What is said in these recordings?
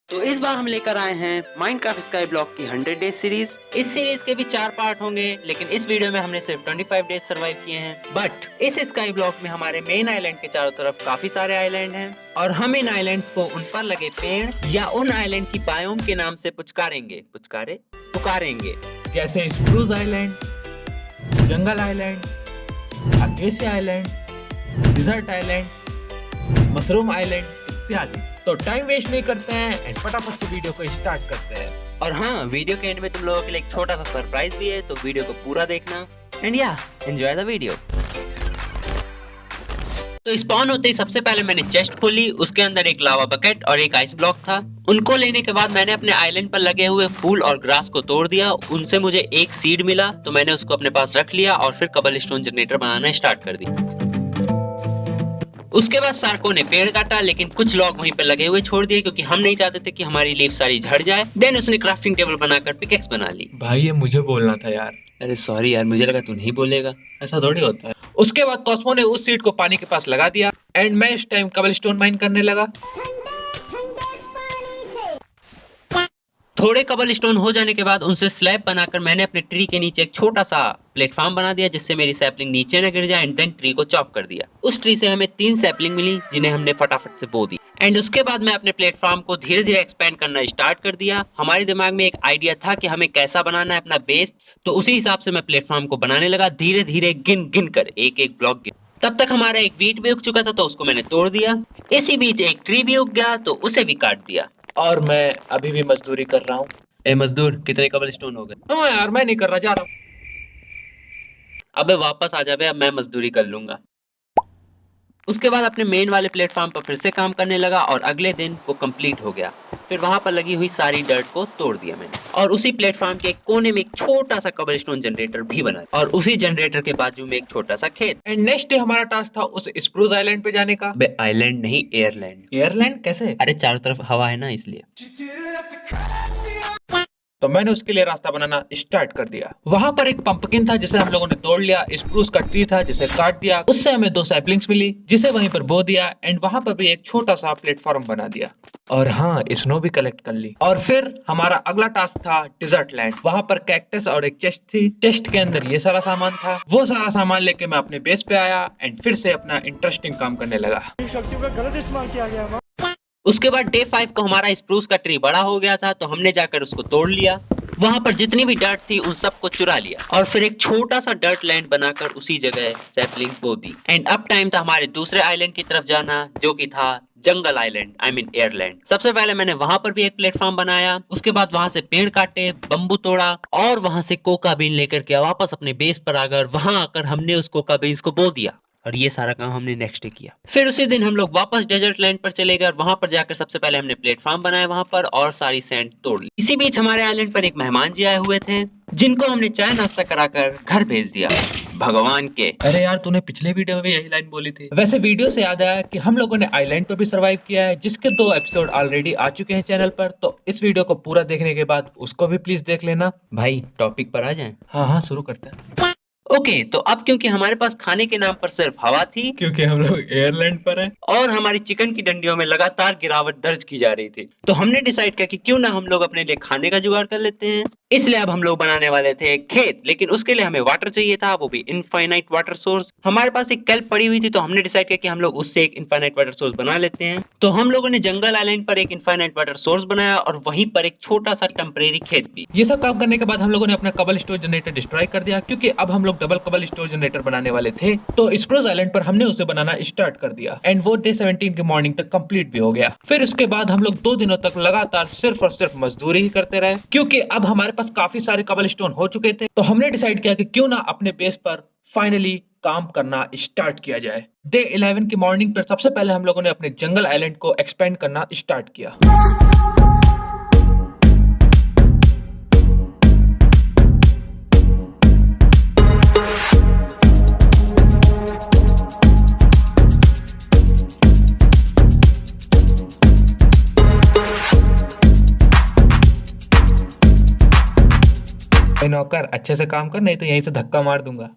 तो इस बार हम लेकर आए हैं माइनक्राफ्ट स्काई ब्लॉक की 100 डेज सीरीज। इस सीरीज के भी 4 पार्ट होंगे, लेकिन इस वीडियो में हमने सिर्फ 25 डेज सरवाइव किए हैं। बट इस स्काई ब्लॉक में हमारे मेन आइलैंड के चारों तरफ काफी सारे आइलैंड हैं और हम इन आइलैंड्स को उन पर लगे पेड़ या उन आइलैंड की बायोम के नाम से पुकारेंगे। जैसे स्प्रूस आइलैंड, जंगल island, acacia island, desert island, mushroom island इत्यादि। तो टाइम वेस्ट नहीं करते हैं एंड फटाफट से वीडियो को स्टार्ट करते हैं। और हाँ, वीडियो के एंड में तुम लोगों के लिए एक छोटा सा सरप्राइज भी है, तो वीडियो को पूरा देखना एंड एंजॉय द वीडियो। तो स्पॉन होते ही सबसे पहले मैंने चेस्ट खोली, उसके अंदर एक लावा बकेट और एक आइस ब्लॉक था। उनको लेने के बाद मैंने अपने आइलैंड पर लगे हुए फूल और ग्रास को तोड़ दिया। उनसे मुझे एक सीड मिला, तो मैंने उसको अपने पास रख लिया और फिर कबल स्टोन जनरेटर बनाना स्टार्ट कर दी। उसके बाद सार्को ने पेड़ काटा, लेकिन कुछ लॉग वहीं पे लगे हुए छोड़ दिए क्योंकि हम नहीं चाहते थे कि हमारी लीफ सारी झड़ जाए। देन उसने क्राफ्टिंग टेबल बनाकर पिकेक्स बना ली। भाई ये मुझे बोलना था यार। अरे सॉरी यार, मुझे लगा तू नहीं बोलेगा। ऐसा थोड़ी होता है। उसके बाद कॉस्मो ने उस सीड को पानी के पास लगा दिया एंड मैं इस टाइम कबल स्टोन माइन करने लगा। थोड़े कबल स्टोन हो जाने के बाद उनसे स्लैब बनाकर मैंने अपने ट्री के नीचे एक छोटा सा प्लेटफॉर्म बना दिया, जिससे मेरी सैपलिंग नीचे न गिर जाए। एंड देन ट्री को चॉप कर दिया। उस ट्री से हमें 3 सैपलिंग मिली, जिन्हें हमने फटाफट से बो दी। एंड उसके बाद मैं अपने प्लेटफॉर्म को धीरे धीरे एक्सपेंड करना स्टार्ट कर दिया। हमारे दिमाग में एक आइडिया था कि हमें कैसा बनाना है अपना बेस, तो उसी हिसाब से मैं प्लेटफॉर्म को बनाने लगा, धीरे धीरे गिन गिन कर, एक एक ब्लॉक गिन। तब तक हमारा एक वीट भी उग चुका था, तो उसको मैंने तोड़ दिया। इसी बीच एक ट्री भी उग गया, तो उसे भी काट दिया। और मैं अभी भी मजदूरी कर रहा हूँ। ए मजदूर, कितने कबल स्टोन हो गए? हाँ यार, मैं नहीं कर रहा, जा रहा हूँ। अबे वापस आ जा बे, अब मैं मजदूरी कर लूंगा। उसके बाद अपने मेन वाले प्लेटफॉर्म पर फिर से काम करने लगा और अगले दिन वो कंप्लीट हो गया। फिर वहां पर लगी हुई सारी डर्ट को तोड़ दिया मैंने और उसी प्लेटफॉर्म के एक कोने में एक छोटा सा कबल स्टोन जनरेटर भी बना और उसी जनरेटर के बाजू में एक छोटा सा खेत। एंड नेक्स्ट डे हमारा टास्क था उस स्प्रूस आइलैंड पे जाने का। बे आइलैंड नहीं, एयरलैंड। एयरलैंड कैसे? अरे चारों तरफ हवा है ना, इसलिए। तो मैंने उसके लिए रास्ता बनाना स्टार्ट कर दिया। वहां पर एक पंपकिन था जिसे हम लोगों ने तोड़ लिया। स्प्रूस का ट्री था जिसे काट दिया। उससे हमें 2 सैपलिंग्स मिली, जिसे वहीं पर बो दिया। एंड वहां पर भी एक छोटा सा प्लेटफॉर्म बना दिया और हाँ, स्नो भी कलेक्ट कर ली। और फिर हमारा अगला टास्क था डिजर्ट लैंड। वहां पर कैक्टस और एक चेस्ट थी। चेस्ट के अंदर ये सारा सामान था। वो सारा सामान लेके मैं अपने बेस पे आया एंड फिर से अपना इंटरेस्टिंग काम करने लगा। शक्तियों का गलत इस्तेमाल किया गया। उसके बाद डे 5 को हमारा स्प्रूस का ट्री बड़ा हो गया था, तो हमने जाकर उसको तोड़ लिया। वहां पर जितनी भी डर्ट थी उन सबको चुरा लिया और फिर एक छोटा सा डर्ट लैंड बनाकर उसी जगह सैपलिंग बो दी। एंड अब टाइम था हमारे दूसरे आइलैंड की तरफ जाना, जो कि था जंगल आइलैंड, आई मीन एयरलैंड। सबसे पहले मैंने वहां पर भी एक प्लेटफॉर्म बनाया। उसके बाद वहां से पेड़ काटे, बम्बू तोड़ा और वहां से कोका बीन लेकर के वापस अपने बेस पर आकर वहां आकर हमने उस कोका बीन्स को बो दिया। और ये सारा काम हमने नेक्स्ट डे किया। फिर उसी दिन हम लोग वापस डेजर्ट लैंड पर चले गए और वहां पर जाकर सबसे पहले हमने प्लेटफॉर्म बनाया वहां पर और सारी सैंड तोड़ ली। इसी बीच हमारे आइलैंड पर एक मेहमान जी आए हुए थे, जिनको हमने चाय नाश्ता कराकर घर भेज दिया। भगवान के। अरे यार, तूने पिछले वीडियो में भी यही लाइन बोली थी। वैसे वीडियो से याद आया कि हम लोगों ने आइलैंड पर भी सरवाइव किया है, जिसके 2 एपिसोड ऑलरेडी आ चुके हैं चैनल पर। तो इस वीडियो को पूरा देखने के बाद उसको भी प्लीज देख लेना। भाई टॉपिक पर आ जाएं? हाँ, शुरू करते हैं। ओके, तो अब क्योंकि हमारे पास खाने के नाम पर सिर्फ हवा थी, क्योंकि हम लोग एयरलैंड पर हैं और हमारी चिकन की डंडियों में लगातार गिरावट दर्ज की जा रही थी, तो हमने डिसाइड किया कि क्यों ना हम लोग अपने लिए खाने का जुगाड़ कर लेते हैं। इसलिए अब हम लोग बनाने वाले थे खेत, लेकिन उसके लिए हमें वाटर चाहिए था, वो भी इनफाइनाइट वाटर सोर्स। हमारे पास एक केल्प पड़ी हुई थी, तो हमने डिसाइड किया कि हम लोग उससे एक इनफाइनाइट वाटर सोर्स बना लेते हैं। तो हम लोगों ने जंगल आइलैंड पर एक इनफाइनाइट वाटर सोर्स बनाया और वहीं पर एक छोटा सा टेम्परेरी खेत भी। ये सब काम करने के बाद हम लोगों ने अपना कबल स्टोर जनरेटर डिस्ट्रॉय कर दिया, क्योंकि अब हम लोग डबल कबल स्टोर जनरेटर बनाने वाले थे। तो स्प्रूस आइलैंड पर हमने उसे बनाना स्टार्ट कर दिया एंड वो डे 17 की मॉर्निंग तक कंप्लीट भी हो गया। फिर उसके बाद हम लोग 2 दिनों तक लगातार सिर्फ और सिर्फ मजदूरी ही करते रहे, क्योंकि अब हमारे पास काफी सारे कबल स्टोन हो चुके थे। तो हमने डिसाइड किया कि क्यों ना अपने बेस पर फाइनली काम करना स्टार्ट किया जाए। डे 11 की मॉर्निंग पर सबसे पहले हम लोगों ने अपने जंगल आइलैंड को एक्सपेंड करना स्टार्ट किया। नौकर, अच्छे से काम कर, नहीं तो यहीं से धक्का मार दूंगा।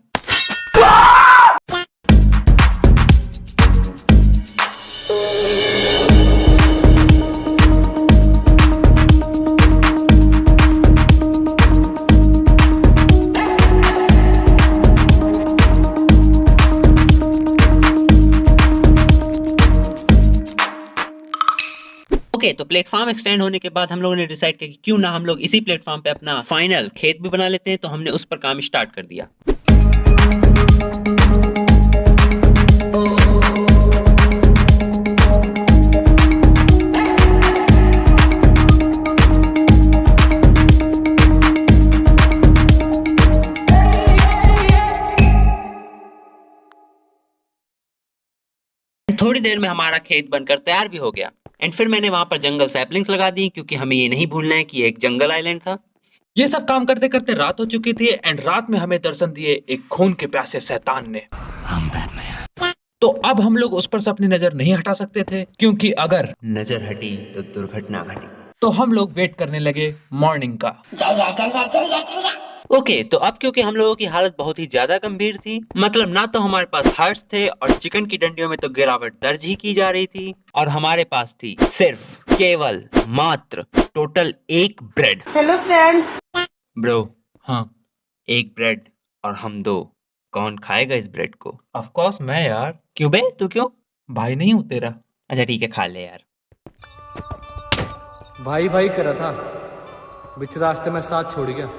तो प्लेटफॉर्म एक्सटेंड होने के बाद हम लोगों ने डिसाइड किया कि क्यों ना हम लोग इसी प्लेटफॉर्म पे अपना फाइनल खेत भी बना लेते हैं, तो हमने उस पर काम स्टार्ट कर दिया। थोड़ी देर में हमारा खेत बनकर तैयार भी हो गया एंड फिर मैंने वहां पर जंगल सैपलिंग्स लगा दी, क्योंकि हमें ये नहीं भूलना है कि ये एक जंगल आइलैंड था। ये सब काम करते करते रात हो चुकी थी एंड रात में हमें दर्शन दिए एक खून के प्यासे शैतान ने। तो अब हम लोग उस पर से अपनी नजर नहीं हटा सकते थे, क्योंकि अगर नजर हटी तो दुर्घटना घटी। तो हम लोग वेट करने लगे मॉर्निंग का। ओके, तो अब क्योंकि हम लोगों की हालत बहुत ही ज्यादा गंभीर थी, मतलब ना तो हमारे पास हार्ट्स थे और चिकन की डंडियों में तो गिरावट दर्ज ही की जा रही थी, और हमारे पास थी सिर्फ केवल मात्र टोटल एक ब्रेड। Hello friend. ब्रो, हाँ, एक ब्रेड और हम दो, कौन खाएगा इस ब्रेड को? ऑफ कोर्स मैं यार। क्यों बे, तू क्यों? भाई नहीं हूँ तेरा। अच्छा ठीक है, खा ले यार। भाई भाई कर रहा था, बीच रास्ते में साथ छोड़ गया।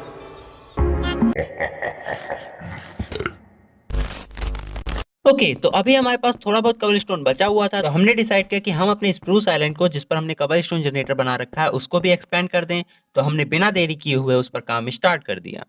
ओके, तो अभी हमारे पास थोड़ा बहुत कबलस्टोन बचा हुआ था, तो हमने डिसाइड किया कि हम अपने स्प्रूस आइलैंड को, जिस पर हमने कबलस्टोन जनरेटर बना रखा है, उसको भी एक्सपेंड कर दें। तो हमने बिना देरी किए हुए उस पर काम स्टार्ट कर दिया।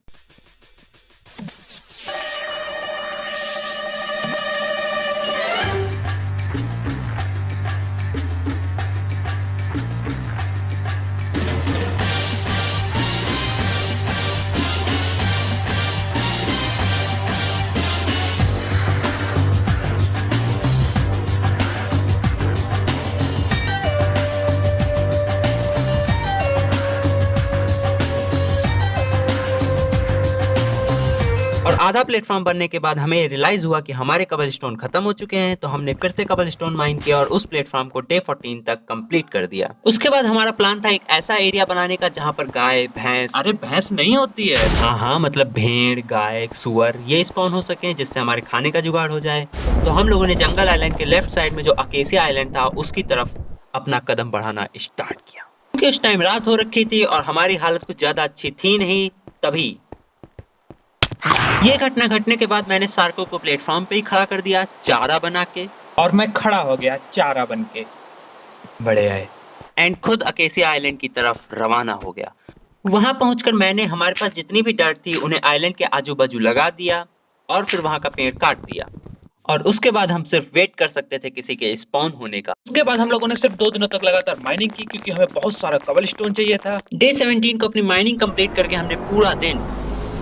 और आधा प्लेटफॉर्म बनने के बाद हमें रियलाइज हुआ कि हमारे कबलस्टोन खत्म हो चुके हैं, तो हमने फिर से कबलस्टोन माइन किया और उस प्लेटफॉर्म को डे 14 तक कंप्लीट कर दिया। उसके बाद हमारा प्लान था एक ऐसा एरिया बनाने का जहां पर गाय, भैंस, अरे भैंस नहीं होती है। हाँ मतलब भेड़, गाय, सुअर ये स्पॉन हो सके, जिससे हमारे खाने का जुगाड़ हो जाए। तो हम लोगों ने जंगल आइलैंड के लेफ्ट साइड में जो अकेसिया आइलैंड था उसकी तरफ अपना कदम बढ़ाना स्टार्ट किया। क्योंकि उस टाइम रात हो रखी थी और हमारी हालत कुछ ज्यादा अच्छी थी नहीं, तभी ये घटना घटने के बाद मैंने सार्को को प्लेटफॉर्म पे ही खड़ा कर दिया, चारा बना के, और मैं खड़ा हो गया चारा बन के। बड़े आए एंड खुद अकेसिया आइलैंड की तरफ रवाना हो गया। वहां पहुंचकर मैंने हमारे पास जितनी भी डर्ट थी उन्हें आइलैंड के आजू बाजू लगा दिया और फिर वहां का पेड़ काट दिया, और उसके बाद हम सिर्फ वेट कर सकते थे किसी के स्पॉन होने का। उसके बाद हम लोगों ने सिर्फ 2 दिनों तक लगातार माइनिंग की, क्योंकि हमें बहुत सारा कबलस्टोन चाहिए था। डे 17 को अपनी माइनिंग कंप्लीट करके हमने पूरा दिन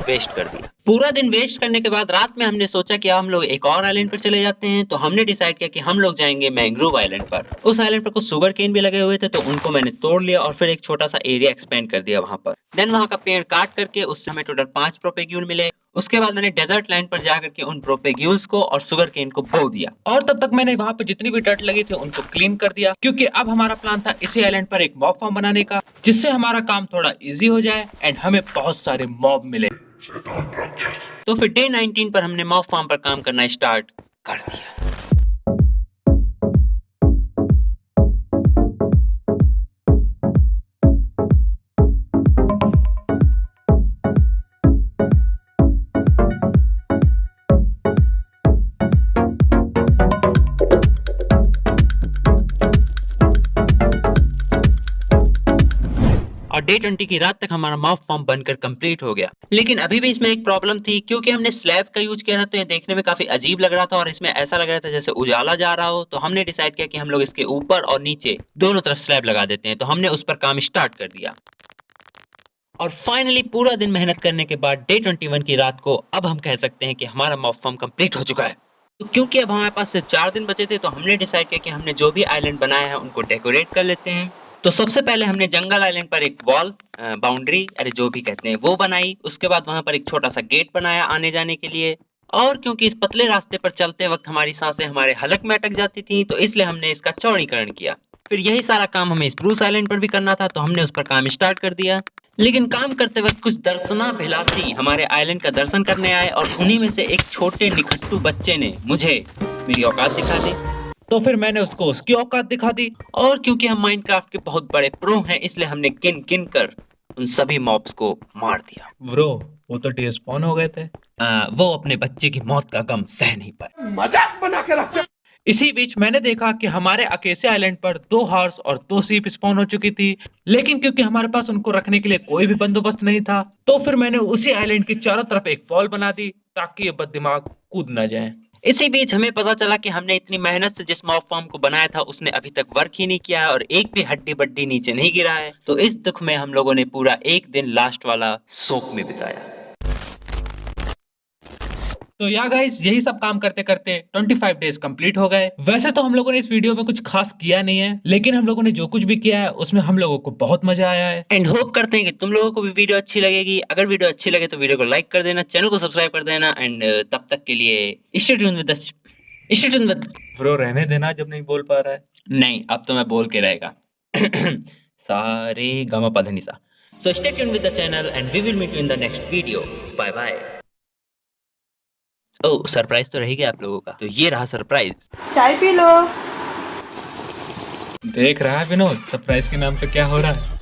वेस्ट कर दिया। पूरा दिन वेस्ट करने के बाद रात में हमने सोचा कि हम लोग एक और आइलैंड पर चले जाते हैं, तो हमने डिसाइड किया कि हम लोग जाएंगे मैंग्रोव आइलैंड पर। उस आइलैंड पर कुछ शुगर केन भी लगे हुए थे, तो उनको मैंने तोड़ लिया और फिर एक छोटा सा एरिया एक्सपेंड कर दिया वहां पर। देन वहां का पेड़ काट करके उससे हमें टोटल 5 प्रोपेग्यूल मिले। उसके बाद मैंने डेजर्ट लैंड पर जाकर के उन प्रोपेग्यूल्स को और शुगर केन को बो दिया, और तब तक मैंने वहां पर जितनी भी डर्ट लगी थी उनको क्लीन कर दिया, क्योंकि अब हमारा प्लान था इसी आइलैंड पर एक मॉब फार्म बनाने का, जिससे हमारा काम थोड़ा इजी हो जाए एंड हमें बहुत सारे मॉब मिले। तो फिर डे 19 पर हमने मॉब फार्म पर काम करना स्टार्ट कर दिया। और डे 20 की रात तक हमारा मॉब फार्म बनकर कंप्लीट हो गया। लेकिन अभी भी इसमें एक प्रॉब्लम थी, क्योंकि हमने स्लैब का यूज किया था, तो ये देखने में काफी अजीब लग रहा था और इसमें ऐसा लग रहा था जैसे उजाला जा रहा हो। तो हमने डिसाइड किया कि हम लोग इसके ऊपर और नीचे दोनों तरफ स्लैब लगा देते हैं। तो हमने उस पर काम स्टार्ट कर दिया और फाइनली पूरा दिन मेहनत करने के बाद डे 21 की रात को अब हम कह सकते हैं कि हमारा मॉब फार्म कंप्लीट हो चुका है। तो क्योंकि अब हमारे पास सिर्फ 4 दिन बचे थे, तो हमने डिसाइड किया कि हमने जो भी आइलैंड बनाया है उनको डेकोरेट कर लेते हैं। तो सबसे पहले हमने जंगल आइलैंड पर एक वॉल, बाउंड्री, अरे जो भी कहते हैं, वो बनाई। उसके बाद वहां पर एक छोटा सा गेट बनाया आने जाने के लिए, और क्योंकि इस पतले रास्ते पर चलते वक्त हमारी सांसें हमारे हलक में अटक जाती थी, तो इसलिए हमने इसका चौड़ीकरण किया। फिर यही सारा काम हमें स्प्रूस आइलैंड पर भी करना था, तो हमने उस पर काम स्टार्ट कर दिया। लेकिन काम करते वक्त कुछ दर्शनाभिलाषी हमारे आइलैंड का दर्शन करने आए, और उन्हीं में से एक छोटे निखट्टू बच्चे ने मुझे मेरी औकात दिखा दी। तो फिर मैंने उसको उसकी औकात दिखा दी। और क्योंकि हम माइनक्राफ्ट के बहुत बड़े प्रो हैं, इसलिए हमने किन किन कर उन सभी मॉब्स को मार दिया। ब्रो वो तो डिस्पॉन हो गए थे। वो अपने बच्चे की मौत का गम सह नहीं पाए। मजाक बना के रखते। इसी बीच मैंने देखा कि हमारे अकेसिया आइलैंड पर 2 हॉर्स और 2 सीप स्पॉन हो चुकी थी, लेकिन क्योंकि हमारे पास उनको रखने के लिए कोई भी बंदोबस्त नहीं था, तो फिर मैंने उसी आइलैंड के चारों तरफ एक वॉल बना दी ताकि ये बददिमाग कूद न जाए। इसी बीच हमें पता चला कि हमने इतनी मेहनत से जिस मॉब फार्म को बनाया था उसने अभी तक वर्क ही नहीं किया है और एक भी हड्डी बड्डी नीचे नहीं गिरा है। तो इस दुख में हम लोगों ने पूरा एक दिन लास्ट वाला शोक में बिताया। तो या गाइस यही सब काम करते करते 25 डेज कंप्लीट हो गए। वैसे तो हम लोगों ने इस वीडियो में कुछ खास किया नहीं है, लेकिन हम लोगों ने जो कुछ भी किया है उसमें हम लोगों को बहुत मजा आया है। एंड होप करते हैं कि तुम लोगों को भी वीडियो अच्छी लगेगी। अगर वीडियो अच्छी लगे तो वीडियो को लाइक कर देना, चैनल को सब्सक्राइब कर देना एंड तब तक के लिए स्टे ट्यून्ड विद ब्रो रहने देना जब नहीं बोल पा रहा है। नहीं, अब तो मैं बोल के रहेगा। सारे गामा पधनी सा। So stay tuned with the channel and we will meet you in the next video. Bye bye. Oh, surprise तो रहेगा आप लोगों का, तो ये रहा सरप्राइज। चाय पी लो। देख रहा है विनोद सरप्राइज के नाम पे क्या हो रहा है।